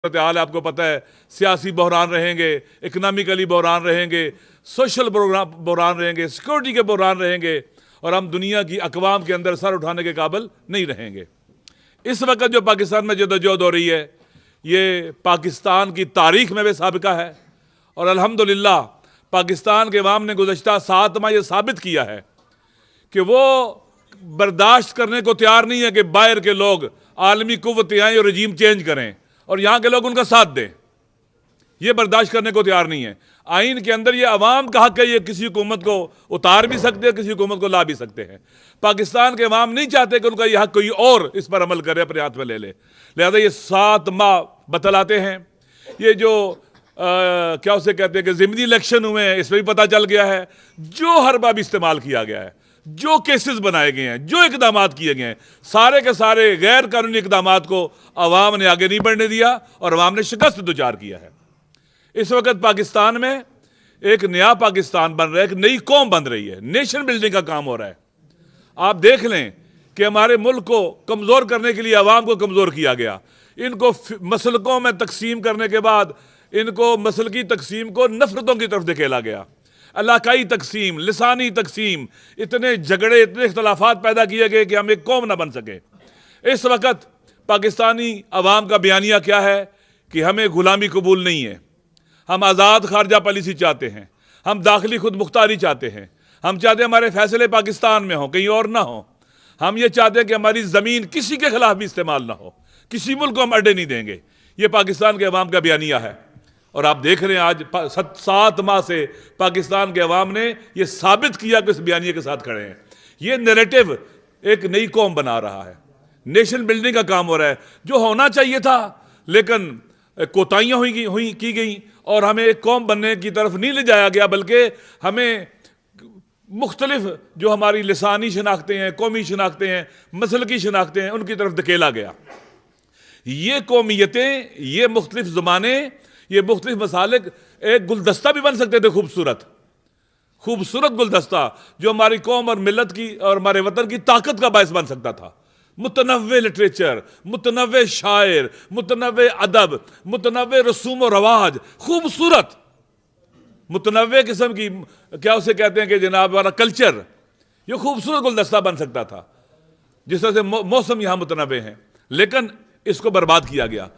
हाल है, आपको पता है, सियासी बहरान रहेंगे, इकनॉमिकली बहरान रहेंगे, सोशल बहरान रहेंगे, सिक्योरिटी के बहरान रहेंगे और हम दुनिया की अकवाम के अंदर सर उठाने के काबिल नहीं रहेंगे। इस वक्त जो पाकिस्तान में जदोजहद हो रही है, ये पाकिस्तान की तारीख में भी साबिका है और अल्हम्दुलिल्लाह पाकिस्तान के अवाम ने गुज़श्ता 7 माह ये साबित किया है कि वो बर्दाश्त करने को तैयार नहीं है कि बाहर के लोग आलमी कुव्वतें आएँ और रजीम चेंज करें और यहाँ के लोग उनका साथ दें। ये बर्दाश्त करने को तैयार नहीं है। आइन के अंदर ये अवाम का हक है, ये किसी हुकूमत को उतार भी सकते हैं, किसी हुकूमत को ला भी सकते हैं। पाकिस्तान के अवाम नहीं चाहते कि उनका यह हक कोई और इस पर अमल करे, अपने हाथ में ले ले। लिहाजा ये 7 माह बतलाते हैं। ये जो क्या उसे कहते हैं कि ज़िमनी इलेक्शन हुए हैं, इसमें भी पता चल गया है जो हर बाब इस्तेमाल किया गया है, जो केसेस बनाए गए हैं, जो इकदाम किए गए हैं, सारे के सारे गैर कानूनी इकदाम को अवाम ने आगे नहीं बढ़ने दिया और अवाम ने शिकस्त दुचार किया है। इस वक्त पाकिस्तान में एक नया पाकिस्तान बन रहा है, एक नई कौम बन रही है, नेशन बिल्डिंग का काम हो रहा है। आप देख लें कि हमारे मुल्क को कमज़ोर करने के लिए अवाम को कमज़ोर किया गया। इनको मसलकों में तकसीम करने के बाद इनको मसलकी तकसीम को नफरतों की तरफ धकेला गया। इलाकाई तकसीम, लिसानी तकसीम, इतने झगड़े, इतने इख्तलाफात पैदा किए गए कि हम एक कौम ना बन सके। इस वक्त पाकिस्तानी अवाम का बयानिया क्या है कि हमें गुलामी कबूल नहीं है, हम आज़ाद खारजा पॉलिसी चाहते हैं, हम दाखिली खुद मुख्तारी चाहते हैं, हम चाहते हैं हमारे फैसले पाकिस्तान में हों, कहीं और ना हो। हम ये चाहते हैं कि हमारी ज़मीन किसी के खिलाफ भी इस्तेमाल ना हो, किसी मुल्क को हम अड्डे नहीं देंगे। ये पाकिस्तान के अवाम का बयानिया है और आप देख रहे हैं आज 7 माह से पाकिस्तान के अवाम ने यह साबित किया कि इस बयानिए के साथ खड़े हैं। ये नैरेटिव एक नई कौम बना रहा है, नेशन बिल्डिंग का काम हो रहा है। जो होना चाहिए था लेकिन कोताहियाँ की गई और हमें एक कौम बनने की तरफ नहीं ले जाया गया, बल्कि हमें मुख्तलिफ जो हमारी लिसानी शनाख्तें हैं, कौमी शनाख्तें हैं, मसलकी शनाख्तें हैं, उनकी तरफ धकेला गया। ये कौमियतें, ये मुख्तलिफ ज़माने, ये मुख्तलिफ मसालिक एक गुलदस्ता भी बन सकते थे, खूबसूरत गुलदस्ता जो हमारी कौम और मिलत की और हमारे वतन की ताकत का बायस बन सकता था। मुतनव्वे लिटरेचर, मुतनव्वे शायर, मुतनव्वे अदब, मुतनव्वे रसूम और रवाज, खूबसूरत मुतनव्वे किस्म की क्या उसे कहते हैं कि जनाब वाला कल्चर, ये खूबसूरत गुलदस्ता बन सकता था। जिस तरह से मौसम यहाँ मुतनव्वे हैं, लेकिन इसको बर्बाद किया गया।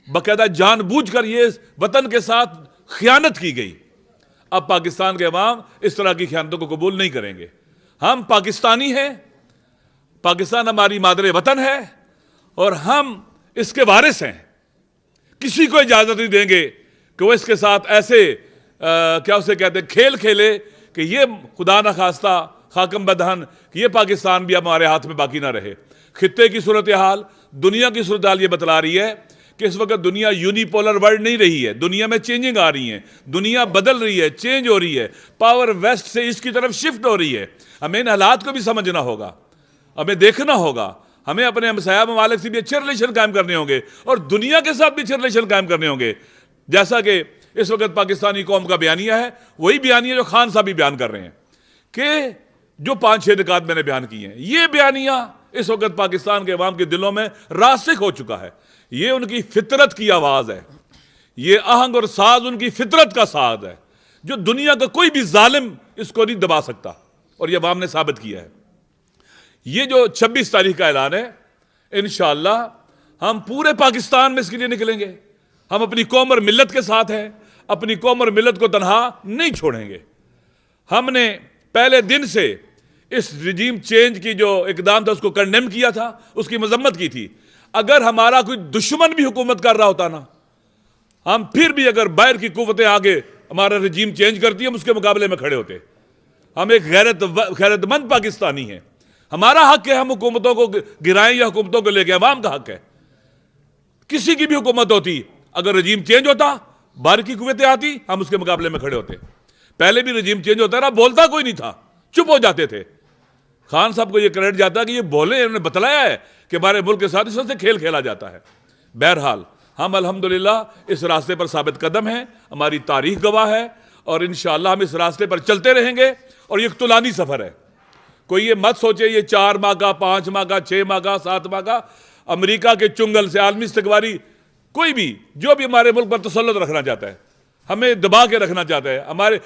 बाकायदा जानबूझकर ये वतन के साथ खियानत की गई। अब पाकिस्तान के अवाम इस तरह की खियानतों को कबूल नहीं करेंगे। हम पाकिस्तानी हैं, पाकिस्तान हमारी मादरे वतन है और हम इसके वारिस हैं। किसी को इजाजत नहीं देंगे कि वो इसके साथ ऐसे क्या उसे कहते हैं खेल खेले कि ये खुदा न खास्ता खाकम बदहन कि ये पाकिस्तान भी अब हमारे हाथ में बाकी ना रहे। खित्ते की सूरत हाल, दुनिया की सूरत हाल ये बतला रही है कि इस वक्त दुनिया यूनिपोलर वर्ल्ड नहीं रही है, दुनिया में चेंजिंग आ रही है, दुनिया बदल रही है, चेंज हो रही है, पावर वेस्ट से ईस्ट की तरफ शिफ्ट हो रही है। हमें इन हालात को भी समझना होगा, हमें देखना होगा, हमें अपने हमसाया ममालिक से भी अच्छे रिलेशन कायम करने होंगे और दुनिया के साथ भी अच्छे रिलेशन कायम करने होंगे। जैसा कि इस वक्त पाकिस्तानी कौम का बयानिया है, वही बयानिया जो खान साहब भी बयान कर रहे हैं कि जो 5-6 निकात मैंने बयान किए हैं, ये बयानिया इस वक्त पाकिस्तान के अवाम के दिलों में रासिख हो चुका है। ये उनकी फितरत की आवाज़ है, ये आहंग और साज उनकी फितरत का साज है, जो दुनिया का कोई भी जालिम इसको नहीं दबा सकता और ये अवाम ने साबित किया है। ये जो 26 तारीख का ऐलान है, इंशाअल्लाह हम पूरे पाकिस्तान में इसके लिए निकलेंगे। हम अपनी कौम और मिल्लत के साथ हैं, अपनी कौम और मिल्लत को तनहा नहीं छोड़ेंगे। हमने पहले दिन से इस रिजीम चेंज की जो इकदाम था उसको कंडेम किया था, उसकी मजम्मत की थी। अगर हमारा कोई दुश्मन भी हुकूमत कर रहा होता ना, हम फिर भी अगर बाहर की कुव्वतें आगे हमारा रिजीम चेंज करती है, हम उसके मुकाबले में खड़े होते। हम एक गैरतमंद पाकिस्तानी हैं, हमारा हक है हम हुकूमतों को गिराएं या हुकूमतों को लेके, अवाम का हक है। किसी की भी हुकूमत होती, अगर रजीम चेंज होता, बाहर की कुव्वतें आती, हम उसके मुकाबले में खड़े होते। पहले भी रजीम चेंज होता रहा, बोलता कोई नहीं था, चुप हो जाते थे। खान साहब को यह क्रेडिट जाता है कि ये बोले, उन्होंने बतलाया है कि हमारे मुल्क के साथ इस तरह से खेल खेला जाता है। बहरहाल हम अल्हम्दुलिल्लाह इस रास्ते पर साबित कदम हैं, हमारी तारीख गवाह है और इंशाअल्लाह हम इस रास्ते पर चलते रहेंगे। और ये एक तुलानी सफर है, कोई ये मत सोचे ये 4 माह का, 5 माह का, 6 माह का, 7 माह का। अमेरिका के चुंगल से, आलमी इस्तकबारी कोई भी जो भी हमारे मुल्क पर तसल्लुत रखना चाहता है, हमें दबा के रखना चाहता है,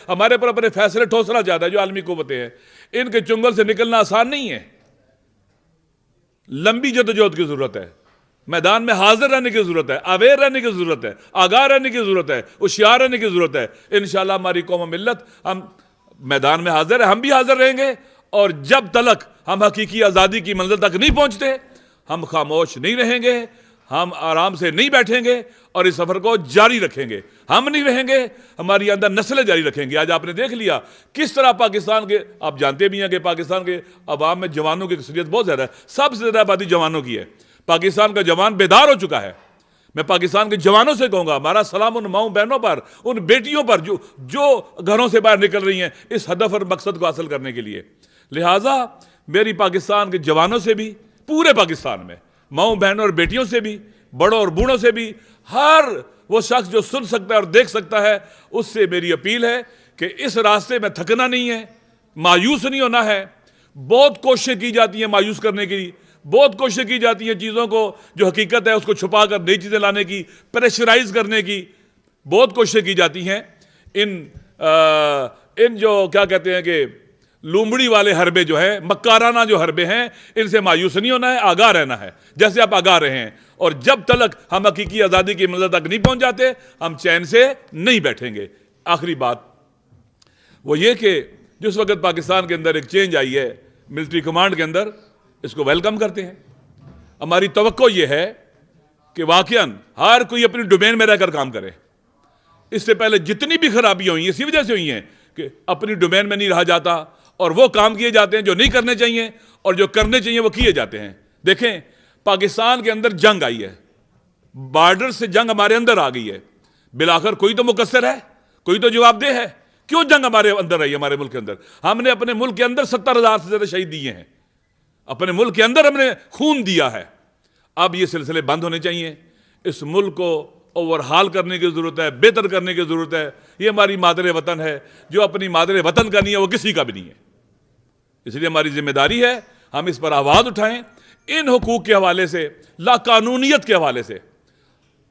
हमारे पर अपने फैसले ठोसना चाहता है, जो आलमी कुव्वतें हैं, इनके चुंगल से निकलना आसान नहीं है। लंबी जद्दोजहद की जरूरत है, मैदान में हाजिर रहने की जरूरत है, अवेयर रहने की जरूरत है, आगाह रहने की जरूरत है, होशियार रहने की जरूरत है। इंशाअल्लाह हमारी कौम मिल्लत हम मैदान में हाजिर है, हम भी हाजिर रहेंगे। और जब तक हम हकीकी आज़ादी की मंजिल तक नहीं पहुंचते, हम खामोश नहीं रहेंगे, हम आराम से नहीं बैठेंगे और इस सफर को जारी रखेंगे। हम नहीं रहेंगे, हमारी अंदर नस्लें जारी रखेंगी। आज आपने देख लिया किस तरह पाकिस्तान के, आप जानते भी हैं कि पाकिस्तान के अवाम में जवानों की अक्सरियत बहुत ज़्यादा है, सबसे ज़्यादा आबादी जवानों की है। पाकिस्तान का जवान बेदार हो चुका है। मैं पाकिस्तान के जवानों से कहूंगा, हमारा सलाम उन माओ बहनों पर, उन बेटियों पर जो घरों से बाहर निकल रही हैं इस हदफ और मकसद को हासिल करने के लिए। लिहाजा मेरी पाकिस्तान के जवानों से भी, पूरे पाकिस्तान में माओ बहनों और बेटियों से भी, बड़ों और बूढ़ों से भी, हर वो शख्स जो सुन सकता है और देख सकता है, उससे मेरी अपील है कि इस रास्ते में थकना नहीं है, मायूस नहीं होना है। बहुत कोशिशें की जाती हैं मायूस करने की, बहुत कोशिशें की जाती हैं चीज़ों को जो हकीकत है उसको छुपा कर नई चीज़ें लाने की, प्रेशराइज करने की बहुत कोशिशें की जाती हैं। इन जो क्या कहते हैं कि लूमड़ी वाले हरबे जो है, मक्काराना जो हरबे हैं, इनसे मायूस नहीं होना है, आगाह रहना है जैसे आप आगाह रहे हैं। और जब तक हम हकीकी आज़ादी की मंजिल तक नहीं पहुंच जाते, हम चैन से नहीं बैठेंगे। आखिरी बात वो ये कि जिस वक्त पाकिस्तान के अंदर एक चेंज आई है मिलिट्री कमांड के अंदर, इसको वेलकम करते हैं। हमारी तवक्को ये है कि वाकईन हर कोई अपनी डोमेन में रहकर काम करे। इससे पहले जितनी भी खराबियां हुई इसी वजह से हुई हैं कि अपनी डोमेन में नहीं रहा जाता और वो काम किए जाते हैं जो नहीं करने चाहिए, और जो करने चाहिए वो किए जाते हैं। देखें, पाकिस्तान के अंदर जंग आई है, बॉर्डर से जंग हमारे अंदर आ गई है। बिलाखिर कोई तो मुकस्सर है, कोई तो जवाबदेह है। क्यों जंग हमारे अंदर आई, हमारे मुल्क के अंदर? हमने अपने मुल्क के अंदर 70,000 से ज्यादा शहीद दिए हैं, अपने मुल्क के अंदर हमने खून दिया है। अब ये सिलसिले बंद होने चाहिए। इस मुल्क को ओवरहाल करने की जरूरत है, बेहतर करने की जरूरत है। ये हमारी मादरे वतन है, जो अपनी मादरे वतन का नहीं है वो किसी का भी नहीं है। इसलिए हमारी जिम्मेदारी है हम इस पर आवाज उठाएं। इन हुकूक के हवाले से, लाकानूनियत के हवाले से,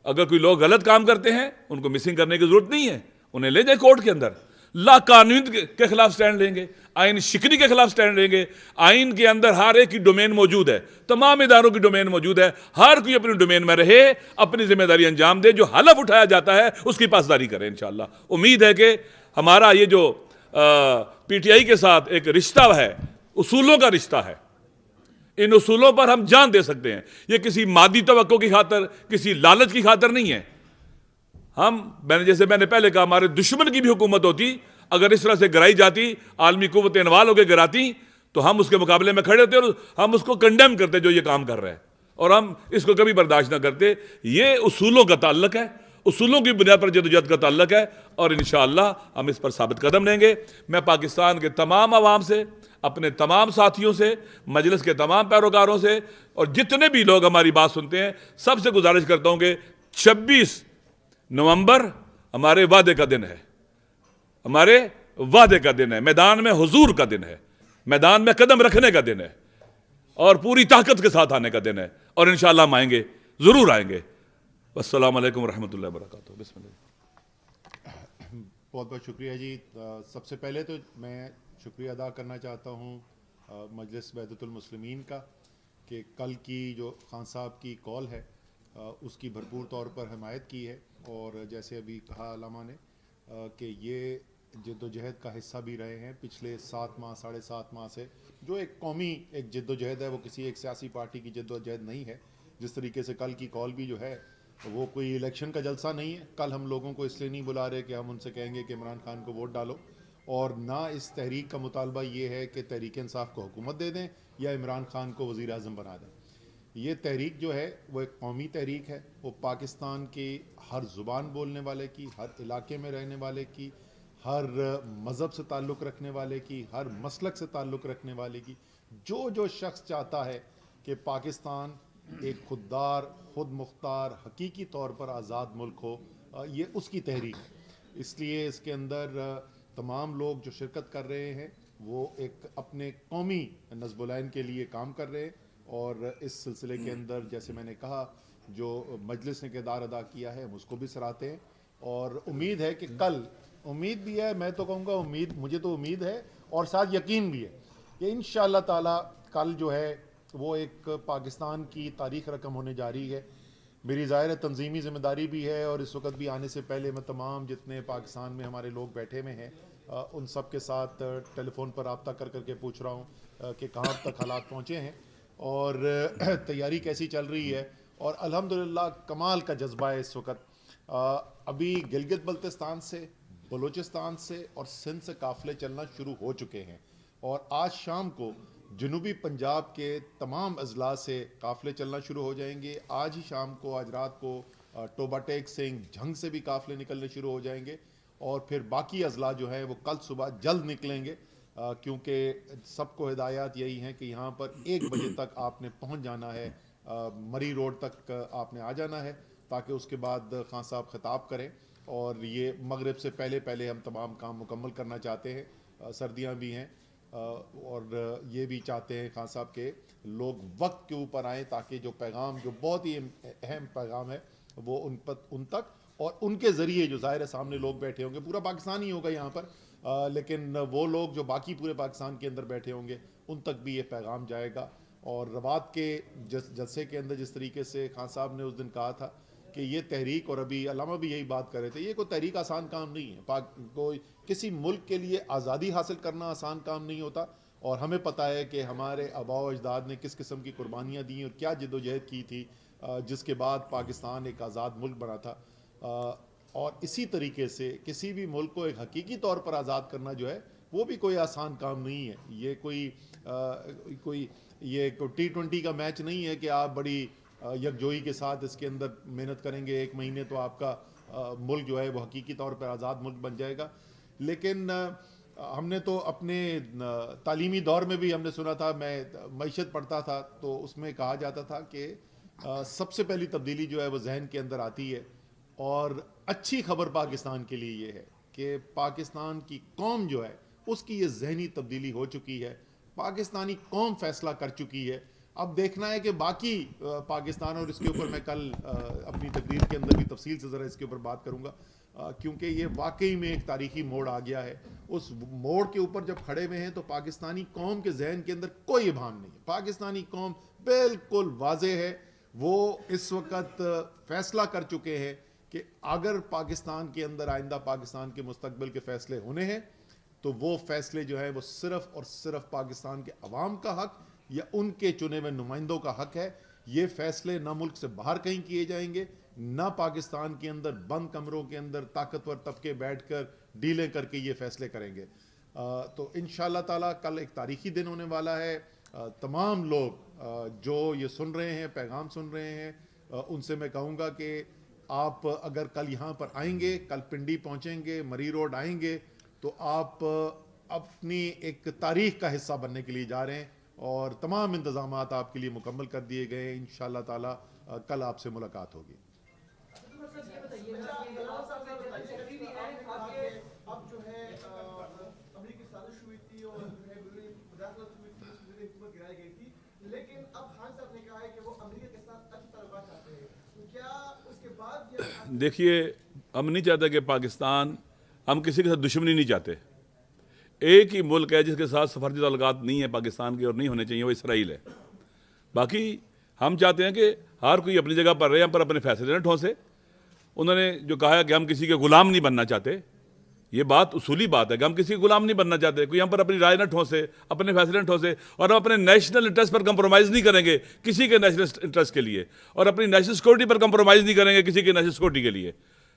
अगर कोई लोग गलत काम करते हैं उनको मिसिंग करने की जरूरत नहीं है, उन्हें ले जाए कोर्ट के अंदर। लाकानूनियत के खिलाफ स्टैंड लेंगे, आइन शिकनी के खिलाफ स्टैंड लेंगे। आइन के अंदर हर एक की डोमेन मौजूद है, तमाम इदारों की डोमेन मौजूद है। हर कोई अपनी डोमेन में रहे, अपनी जिम्मेदारी अंजाम दे। जो हलफ उठाया जाता है उसकी पासदारी करें इंशाअल्लाह। उम्मीद है कि हमारा ये जो पीटीआई के साथ एक रिश्ता है, उसूलों का रिश्ता है, इन उसूलों पर हम जान दे सकते हैं। ये किसी मादी तवक्को की खातर, किसी लालच की खातर नहीं है। जैसे मैंने पहले कहा, हमारे दुश्मन की भी हुकूमत होती, अगर इस तरह से गिराई जाती, आलमी कुव्वतें इन्वाल्व होकर गिराती, तो हम उसके मुकाबले में खड़े होते और हम उसको कंडेम करते जो ये काम कर रहा है, और हम इसको कभी बर्दाश्त ना करते। ये उसूलों का ताल्लुक है, उसूलों की बुनियाद पर जदोजहद का ताल्लुक है, और इंशाअल्लाह हम इस पर साबित कदम लेंगे। मैं पाकिस्तान के तमाम अवाम से, अपने तमाम साथियों से, मजलिस के तमाम पैरोकारों से, और जितने भी लोग हमारी बात सुनते हैं, सबसे गुजारिश करता हूं कि 26 नवंबर हमारे वादे का दिन है, हमारे वादे का दिन है, मैदान में हुजूर का दिन है, मैदान में कदम रखने का दिन है, और पूरी ताकत के साथ आने का दिन है। और इंशाअल्लाह हम आएंगे, जरूर आएंगे। अस्सलाम वालेकुम रहमतुल्लाहि व बरकातुहू। बिस्मिल्लाह। बहुत बहुत शुक्रिया जी। सबसे पहले तो मैं शुक्रिया अदा करना चाहता हूँ मजलिस वहदतुल मुस्लिमीन का, कि कल की जो खान साहब की कॉल है उसकी भरपूर तौर पर हिमायत की है। और जैसे अभी कहा अलामा ने कि ये जद्दोजहद का हिस्सा भी रहे हैं पिछले 7 माह 7.5 माह से। जो एक कौमी एक जद्दोजहद है, वो किसी एक सियासी पार्टी की जद्दोजहद नहीं है। जिस तरीके से कल की कॉल भी जो है वो कोई इलेक्शन का जलसा नहीं है। कल हम लोगों को इसलिए नहीं बुला रहे कि हम उनसे कहेंगे कि इमरान खान को वोट डालो, और ना इस तहरीक का मुतालबा ये है कि तहरीक इंसाफ को हुकूमत दे दें या इमरान खान को वज़ीर आज़म बना दें। ये तहरीक जो है वो एक कौमी तहरीक है। वो पाकिस्तान की हर ज़ुबान बोलने वाले की, हर इलाके में रहने वाले की, हर मज़हब से ताल्लुक़ रखने वाले की, हर मसलक से ताल्लुक़ रखने वाले की, जो शख्स चाहता है कि पाकिस्तान एक खुददार, खुद मुख्तार, हकीकी तौर पर आज़ाद मुल्क हो, ये उसकी तहरीक है। इसलिए इसके अंदर तमाम लोग जो शिरकत कर रहे हैं वो एक अपने कौमी नज़्ब-उल-ऐन के लिए काम कर रहे हैं। और इस सिलसिले के अंदर जैसे मैंने कहा जो मजलिस ने किरदार अदा किया है हम उसको भी सराहते हैं। और उम्मीद है कि कल, उम्मीद भी है, मैं तो कहूँगा उम्मीद, मुझे तो उम्मीद है और साथ यकीन भी है कि इंशाअल्लाह ताला कल जो है वो एक पाकिस्तान की तारीख़ रकम होने जा रही है। मेरी ज़ाहिर है तंजीमी ज़िम्मेदारी भी है और इस वक्त भी आने से पहले मैं तमाम जितने पाकिस्तान में हमारे लोग बैठे हुए हैं उन सब के साथ टेलीफोन पर रब्ता कर करके पूछ रहा हूँ कि कहाँ तक हालात पहुँचे हैं और तैयारी कैसी चल रही है। और अल्हम्दुलिल्लाह कमाल का जज्बा है इस वक्त। अभी गिलगित बल्तिस्तान से, बलूचिस्तान से और सिंध से काफ़िले चलना शुरू हो चुके हैं और आज शाम को जनूबी पंजाब के तमाम अजला से काफ़िले चलना शुरू हो जाएंगे। आज ही शाम को, आज रात को टोबा टेक सिंह झंग से भी काफ़िले निकलने शुरू हो जाएंगे और फिर बाकी अजला जो है वो कल सुबह जल्द निकलेंगे क्योंकि सबको हिदायत यही है कि यहाँ पर 1 बजे तक आपने पहुँच जाना है, मरी रोड तक आपने आ जाना है ताकि उसके बाद खान साहब खिताब करें। और ये मगरिब से पहले पहले हम तमाम काम मुकम्मल करना चाहते हैं, सर्दियाँ भी हैं और ये भी चाहते हैं खान साहब के लोग वक्त के ऊपर आएँ ताकि जो पैगाम, जो बहुत ही अहम पैगाम है वो उन तक और उनके ज़रिए जो ज़ाहिर सामने लोग बैठे होंगे, पूरा पाकिस्तान ही होगा यहाँ पर, लेकिन वो लोग जो बाकी पूरे पाकिस्तान के अंदर बैठे होंगे उन तक भी ये पैगाम जाएगा। और रवात के जलसे के अंदर जिस तरीके से खान साहब ने उस दिन कहा था कि ये तहरीक, और अभी अल्लामा भी यही बात कर रहे थे, ये कोई तहरीक आसान काम नहीं है। कोई किसी मुल्क के लिए आज़ादी हासिल करना आसान काम नहीं होता और हमें पता है कि हमारे आबा व अजदाद ने किस किस्म की कुर्बानियाँ दी और क्या जद्दोजहद की थी जिसके बाद पाकिस्तान एक आज़ाद मुल्क बना था। और इसी तरीके से किसी भी मुल्क को एक हकीकी तौर पर आज़ाद करना जो है वो भी कोई आसान काम नहीं है। ये कोई T20 का मैच नहीं है कि आप बड़ी यकजोई के साथ इसके अंदर मेहनत करेंगे 1 महीने तो आपका मुल्क जो है वो हकीकी तौर पर आज़ाद मुल्क बन जाएगा। लेकिन हमने तो अपने तालीमी दौर में भी हमने सुना था, मैं मईशत पढ़ता था तो उसमें कहा जाता था कि सबसे पहली तब्दीली जो है वो जहन के अंदर आती है। और अच्छी खबर पाकिस्तान के लिए ये है कि पाकिस्तान की कौम जो है उसकी ये जहनी तब्दीली हो चुकी है, पाकिस्तानी कौम फैसला कर चुकी है। अब देखना है कि बाकी पाकिस्तान, और इसके ऊपर मैं कल अपनी तकरीर के अंदर भी तफसील से ज़रा इसके ऊपर बात करूँगा क्योंकि ये वाकई में एक तारीखी मोड़ आ गया है। उस मोड़ के ऊपर जब खड़े हुए हैं तो पाकिस्तानी कौम के जहन के अंदर कोई इबाहम नहीं है। पाकिस्तानी कौम बिल्कुल वाज़े है, वो इस वक्त फैसला कर चुके हैं कि अगर पाकिस्तान के अंदर आइंदा पाकिस्तान के मुस्तकबिल के फैसले होने हैं तो वो फैसले जो है वो सिर्फ और सिर्फ पाकिस्तान के अवाम का हक या उनके चुने हुए नुमाइंदों का हक है। ये फैसले ना मुल्क से बाहर कहीं किए जाएंगे, ना पाकिस्तान के अंदर बंद कमरों के अंदर ताकतवर तबके बैठकर डीलें करके ये फैसले करेंगे। तो इंशाअल्लाह ताला कल एक तारीखी दिन होने वाला है। तमाम लोग जो ये सुन रहे हैं, पैगाम सुन रहे हैं, उनसे मैं कहूँगा कि आप अगर कल यहाँ पर आएंगे, कल पिंडी पहुँचेंगे, मरी रोड आएंगे तो आप अपनी एक तारीख का हिस्सा बनने के लिए जा रहे हैं और तमाम इंतज़ामात आपके लिए मुकम्मल कर दिए गए हैं। इंशाअल्लाह ताला कल आपसे मुलाकात होगी। लेकिन अब खान साहब ने कहा है कि वो अमेरिका के साथ अच्छे ताल्लुकात चाहते हैं, तो क्या उसके बाद देखिए, हम नहीं चाहते कि पाकिस्तान, हम किसी के साथ दुश्मनी नहीं चाहते। एक ही मुल्क है जिसके साथ सफारती ताल्लुकात नहीं है पाकिस्तान के और नहीं होने चाहिए, वो इसराइल है। बाकी हम चाहते हैं कि हर कोई अपनी जगह पर रहे, हम पर अपने फैसले न ठोंसे। उन्होंने जो कहा है कि हम किसी के गुलाम नहीं बनना चाहते, ये बात उसूली बात है कि हम किसी के गुलाम नहीं बनना चाहते। कोई हम पर अपनी राय न ठोंसे, अपने फैसले न ठोंसे, और हम अपने नेशनल इंटरेस्ट पर कंप्रोमाइज़ नहीं करेंगे किसी के नेशनल इंटरेस्ट के लिए, और अपनी नेशनल सिक्योरिटी पर कंप्रोमाइज़ नहीं करेंगे किसी के नेशनल सिक्योरिटी के लिए।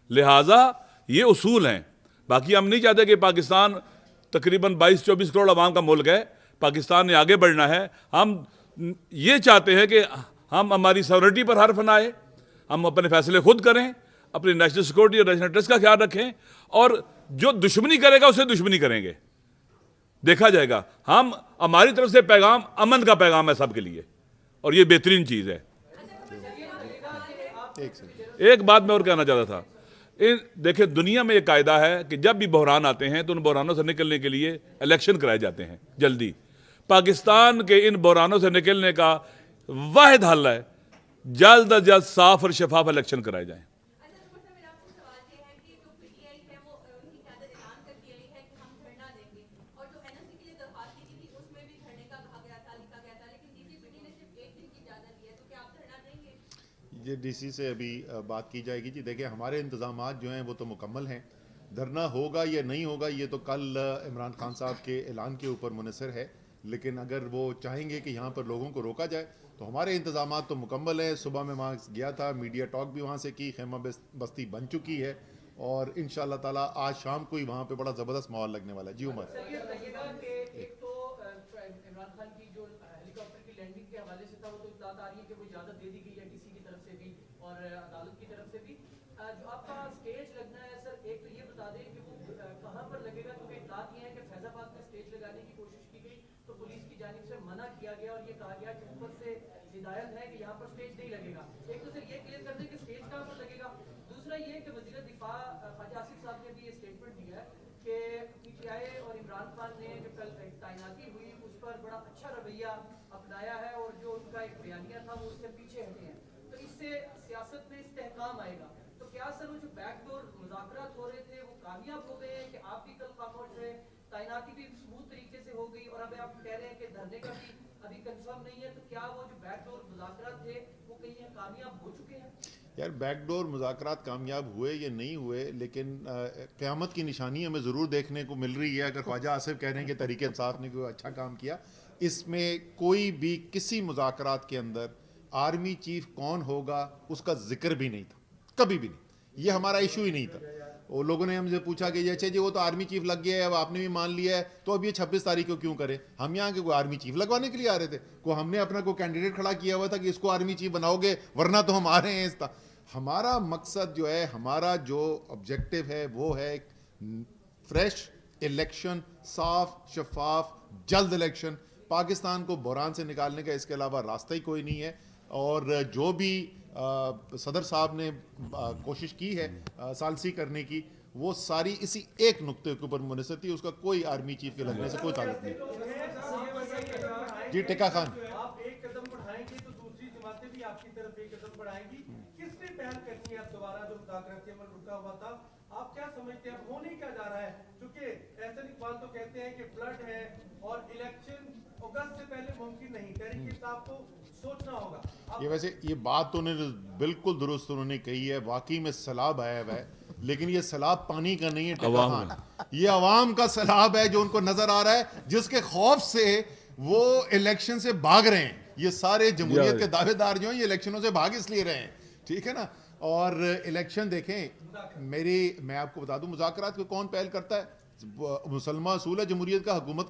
लिहाजा ये उसूल हैं। बाकी हम नहीं चाहते कि पाकिस्तान तकरीबन 22-24 करोड़ आवाम का मुल्क है, पाकिस्तान ने आगे बढ़ना है। हम ये चाहते हैं कि हम हमारी सॉवरेनिटी पर हर्फ ना आए, हम अपने फैसले खुद करें, अपनी नेशनल सिक्योरिटी और नेशनल इंटरेस्ट का ख्याल रखें, और जो दुश्मनी करेगा उसे दुश्मनी करेंगे, देखा जाएगा। हम हमारी तरफ से पैगाम अमन का पैगाम है सबके लिए, और ये बेहतरीन चीज़ है। एक बात मैं और कहना चाहता था, देखिए दुनिया में एक कायदा है कि जब भी बहरान आते हैं तो उन बहरानों से निकलने के लिए इलेक्शन कराए जाते हैं जल्दी। पाकिस्तान के इन बहरानों से निकलने का वाहिद हल है जल्द अज जल्द साफ और शफाफ इलेक्शन कराए जाएं। अच्छा उमर साहब, मेरा आपसे सवाल ये है कि जो पीटीआई है वो उनकी क़यादत ऐलान करती आई है कि हम धरना देंगे, और जो एनओसी के लिए दरख्वास्त दी थी उसमें भी धरने का कहा गया था, लिखा गया था, लेकिन डीसीपीटी ने सिर्फ 1 दिन की इजाज़त दी है, तो क्या आप धरना देंगे? ये डीसी से अभी बात की जाएगी जी। देखिए, हमारे इंतजामात जो हैं वो तो मुकम्मल हैं। धरना होगा या नहीं होगा ये तो कल इमरान खान साहब के ऐलान के ऊपर मुनसर है, लेकिन अगर वो चाहेंगे कि यहाँ पर लोगों को रोका जाए तो हमारे इंतजामात तो मुकम्मल हैं। सुबह में वहाँ गया था, मीडिया टॉक भी वहाँ से की, खैमा बस्ती बन चुकी है और इंशाअल्लाह ताला आज शाम को ही वहाँ पे बड़ा ज़बरदस्त माहौल लगने वाला है। जी उमर, सर, ये बताइएगा कि एक तो इमरान खान की जो हेलीकॉप्टर की लैंडिंग के हवाले से था, वो तो इत्तलात आ रही है कि वो इजाजत दे दी गई है डीसी की तरफ से भी और अदालत की तरफ से भी। जो आपका स्टेज लगना है सर, एक तो ये बता दें कि वो कहाँ पर लगेगा, क्योंकि इत्तलात ये है कि फैजाबाद में स्टेज लगाने की कोशिश की गई तो पुलिस की जानिब से मना किया गया और ये कहा गया कि ऊपर से हिदायत है कि यहाँ पर स्टेज नहीं लगेगा। एक तो सर ये क्लियर कर दें कि स्टेज कहाँ पर लगेगा। दूसरा ये कि वज़ीर दिफा ख्वाजा आसिफ साहब ने भी ये स्टेटमेंट दिया है कि पीटीआई और इमरान खान ने जो कल तैनाती हुई उस पर बड़ा अच्छा रवैया अपनाया है और जो उनका एक बयानिया था वो उससे पीछे हटे हैं, तो इससे सियासत में इस्तेहकाम आएगा। तो क्या सर वो जो बैकडोर मुज़ाकरात हो रहे थे वो कामयाब हो गए हैं कि आप भी कल खामोश रहे, तैनाती भी स्मूथ तरीके से हो गई और अब आप कह रहे हैं कि धरने का भी अभी कंफर्म नहीं है, तो क्या वो जो बैकडोर मुज़ाकरात थे वो कहीं कामयाब हो चुके हैं? यार बैकडोर मुज़ाकरात कामयाब हुए या नहीं हुए, लेकिन क़यामत की निशानी हमें ज़रूर देखने को मिल रही है। अगर ख्वाजा आसिफ कह रहे हैं कि तहरीक इंसाफ ने कोई अच्छा काम किया, इसमें कोई भी किसी मुज़ाकरात के अंदर आर्मी चीफ कौन होगा उसका जिक्र भी नहीं था, कभी भी नहीं। ये हमारा इशू ही नहीं था। वो लोगों ने हमसे पूछा कि अच्छा जी वो तो आर्मी चीफ लग गया है, अब आपने भी मान लिया है, तो अब ये 26 तारीख को क्यों करें? हम यहाँ के कोई आर्मी चीफ लगवाने के लिए आ रहे थे? को हमने अपना कोई कैंडिडेट खड़ा किया हुआ था कि इसको आर्मी चीफ बनाओगे वरना तो हम आ रहे हैं इस हमारा मकसद जो है, हमारा जो ऑब्जेक्टिव है वो है फ्रेश इलेक्शन, साफ शफाफ जल्द इलेक्शन, पाकिस्तान को बहरान से निकालने का इसके अलावा रास्ता ही कोई नहीं है। और जो भी सदर साहब ने कोशिश की है सालसी करने की, वो सारी इसी एक नुक्ते के ऊपर मुनसर थी, उसका कोई आर्मी चीफ के लगने से कोई ताल्लुक नहीं। जी टिक्का खान, आप एक कदम बढ़ाएंगे तो दूसरी जमातें भी आपकी तरफ एक कदम बढ़ाएंगी। किसने पहल करनी है अब दोबारा जो मुज़ाकराती अमल रुका हुआ था? आप क्या समझते हैं होने क्या जा रहा है? क्योंकि एहसन इकबाल तो कहते हैं कि फ्लड है और इलेक्शन अगस्त से पहले मुमकिन नहीं, तहरीक साहब को सोचना होगा। ये वैसे ये बात तो उन्होंने बिल्कुल दुरुस्त उन्होंने कही है, वाकई में सैलाब आया हुआ है, लेकिन ये सैलाब पानी का नहीं है टिक्का खान, ये अवाम का सैलाब है जो उनको नजर आ रहा है, जिसके खौफ से वो इलेक्शन से भाग रहे हैं। ये सारे जमहूरियत के दावेदार जो हैं ये इलेक्शनों से भाग इसलिए रहे हैं, ठीक है ना। और इलेक्शन देखें, मैं आपको बता दूं मुज़ाकरात को कौन पहल करता है? मुसलमान असूल है जमहूरियत का, हुकूमत